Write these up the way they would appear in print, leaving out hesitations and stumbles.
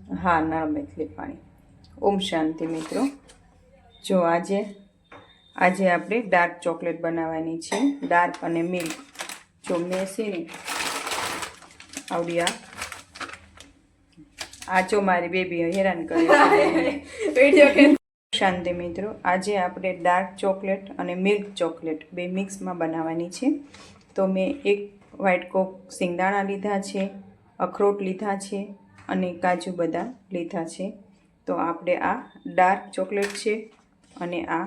હા, નળ મેથલી પાણી. ઓમ શાંતિ મિત્રો. જો આજે આપણે ડાર્ક ચોકલેટ બનાવવાની છે, ડાર્ક અને મિલ્ક. જો મેં છે ને આવડી આ જો મારી બેબી હેરાન કરે છે. શાંતિ મિત્રો, આજે આપણે ડાર્ક ચોકલેટ અને મિલ્ક ચોકલેટ બે મિક્સમાં બનાવવાની છે. તો મેં એક વ્હાઈટ કોક સિંગદાણા લીધા છે, અખરોટ લીધા છે અને કાજુ બદામ લીધા છે. તો આપણે આ ડાર્ક ચોકલેટ છે અને આ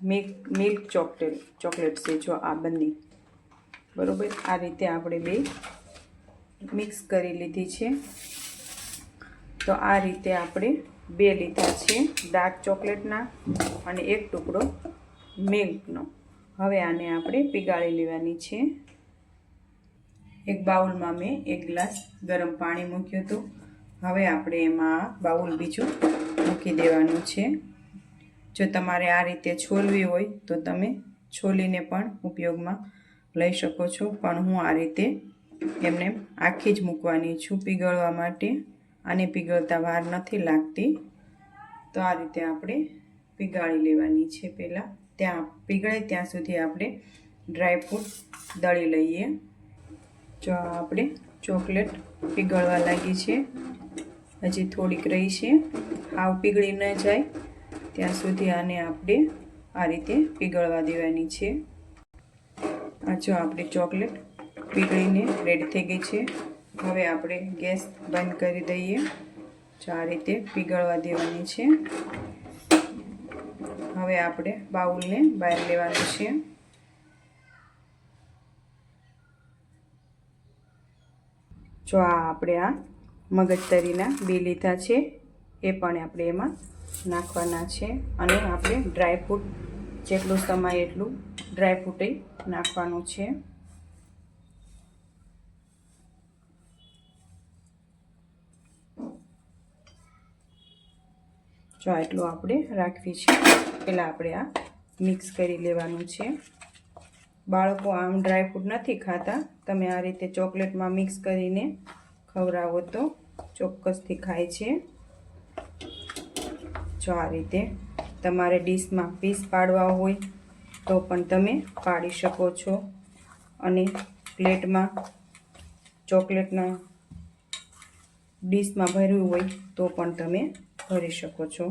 મિલ્ક ચોકલેટ છે. જો આ બંને બરાબર આ રીતે આપણે બે મિક્સ કરી લીધી છે. તો આ રીતે આપણે બે લીધા છે ડાર્ક ચોકલેટના અને એક ટુકડો મિલ્કનો. હવે આને આપણે પીગાળી લેવાની છે. એક બાઉલમાં મેં એક ગ્લાસ ગરમ પાણી મૂક્યું હતું. હવે આપણે એમાં બાઉલ બીજું મૂકી દેવાનું છે. જો તમારે આ રીતે છોલવી હોય તો તમે છોલીને પણ ઉપયોગમાં લઈ શકો છો, પણ હું આ રીતે એમને આખી જ મૂકવાની છું પીગળવા માટે. આને પીગળતા વાર નથી લાગતી. તો આ રીતે આપણે પીગાળી લેવાની છે. પહેલાં ત્યાં પીગળે ત્યાં સુધી આપણે ડ્રાયફ્રૂટ દળી લઈએ. જો આપણે ચોકલેટ પીગળવા લાગી છે, હજી થોડીક રહી છે. હાવ પીગળી ન જાય ત્યાં સુધી આને આપણે આ રીતે પીગળવા દેવાની છે. આ જો આપણી ચોકલેટ પીગળીને રેડી થઈ ગઈ છે. હવે આપણે ગેસ બંધ કરી દઈએ. જો આ રીતે પીગળવા દેવાની છે. હવે આપણે બાઉલને બહાર લેવાનું છે. જો આપણે આ મગજતરીના બે લીધા છે, એ પણ આપણે એમાં નાખવાના છે. અને આપણે ડ્રાયફ્રૂટ જેટલું સમાય એટલું ડ્રાયફ્રૂટ નાખવાનું છે. જો એટલું આપણે રાખવી છે. પહેલાં આપણે આ મિક્સ કરી લેવાનું છે. બાળકો આમ ડ્રાયફ્રૂટ નથી ખાતા, તમે આ રીતે ચોકલેટમાં મિક્સ કરીને ખવડાવો તો ચોક્કસથી ખાય છે. જો આ રીતે તમારે ડીશમાં પીસ પાડવા હોય તો પણ તમે પાડી શકો છો, અને પ્લેટમાં ચોકલેટના ડીશમાં ભર્યું હોય તો પણ તમે ભરી શકો છો.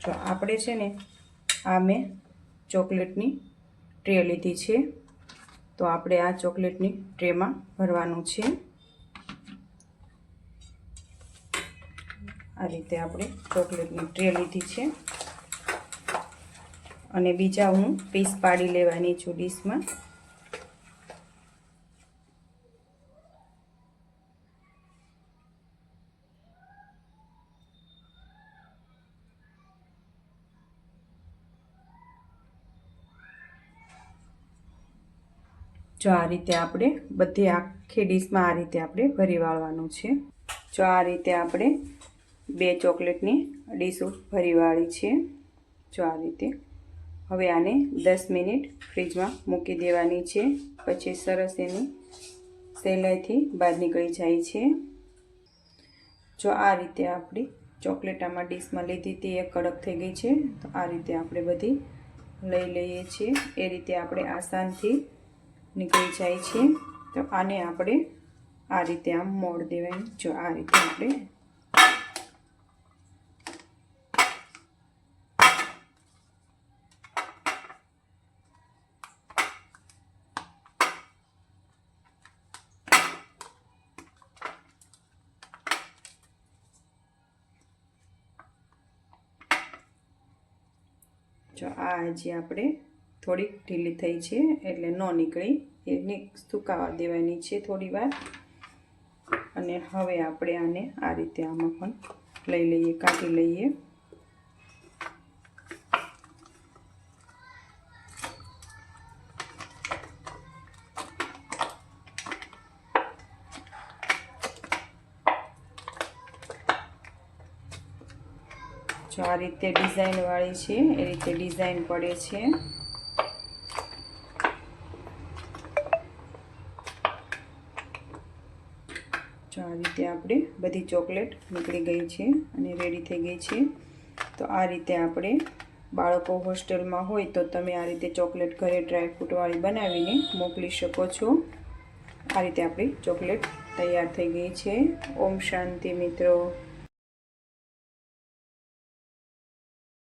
જો આપણે છે ને આ મેં ચોકલેટની ટ્રે લીધી છે, તો આપણે આ ચોકલેટની ટ્રેમાં ભરવાનું છે. આ રીતે આપણે ચોકલેટની ટ્રે લીધી છે અને બીજા હું પીસ પાડી લેવાની છું ડીશમાં. જો આ રીતે આપણે બધી આખી ડીશમાં આ રીતે આપણે ભરી વાળવાનું છે. જો આ રીતે આપણે બે ચોકલેટની ડીશો ભરી વાળી છે. જો આ રીતે હવે આને 10 મિનિટ ફ્રીજમાં મૂકી દેવાની છે. પછી સરસ એની સહેલાઈથી બહાર નીકળી જાય છે. જો આ રીતે આપણી ચોકલેટ આમાં ડીશમાં લીધી હતી એ કડક થઈ ગઈ છે. તો આ રીતે આપણે બધી લઈ લઈએ છીએ. એ રીતે આપણે આસાનથી નીકળી જાય છે. તો આને આપણે આ રીતે આમ મોડ દેવાની. જો આ રીતે આપણે જો આ હજી આપણે થોડીક ઢીલી થઈ છે એટલે ન નીકળી, એને સુકાવા દેવાની છે થોડી વાર. અને હવે આપણે આને આ રીતે આમાં પણ લઈ લઈએ, કાઢી લઈએ. જો આ રીતે ડિઝાઇન વાળી છે, એ રીતે ડિઝાઇન પડે છે. જો આ રીતે આપણે બધી ચોકલેટ નીકળી ગઈ છે અને રેડી થઈ ગઈ છે. તો આ રીતે આપણે બાળકો હોસ્ટેલમાં હોય તો તમે આ રીતે ચોકલેટ ઘરે ડ્રાયફ્રૂટવાળી બનાવીને મોકલી શકો છો. આ રીતે આપણી ચોકલેટ તૈયાર થઈ ગઈ છે. ઓમ શાંતિ મિત્રો.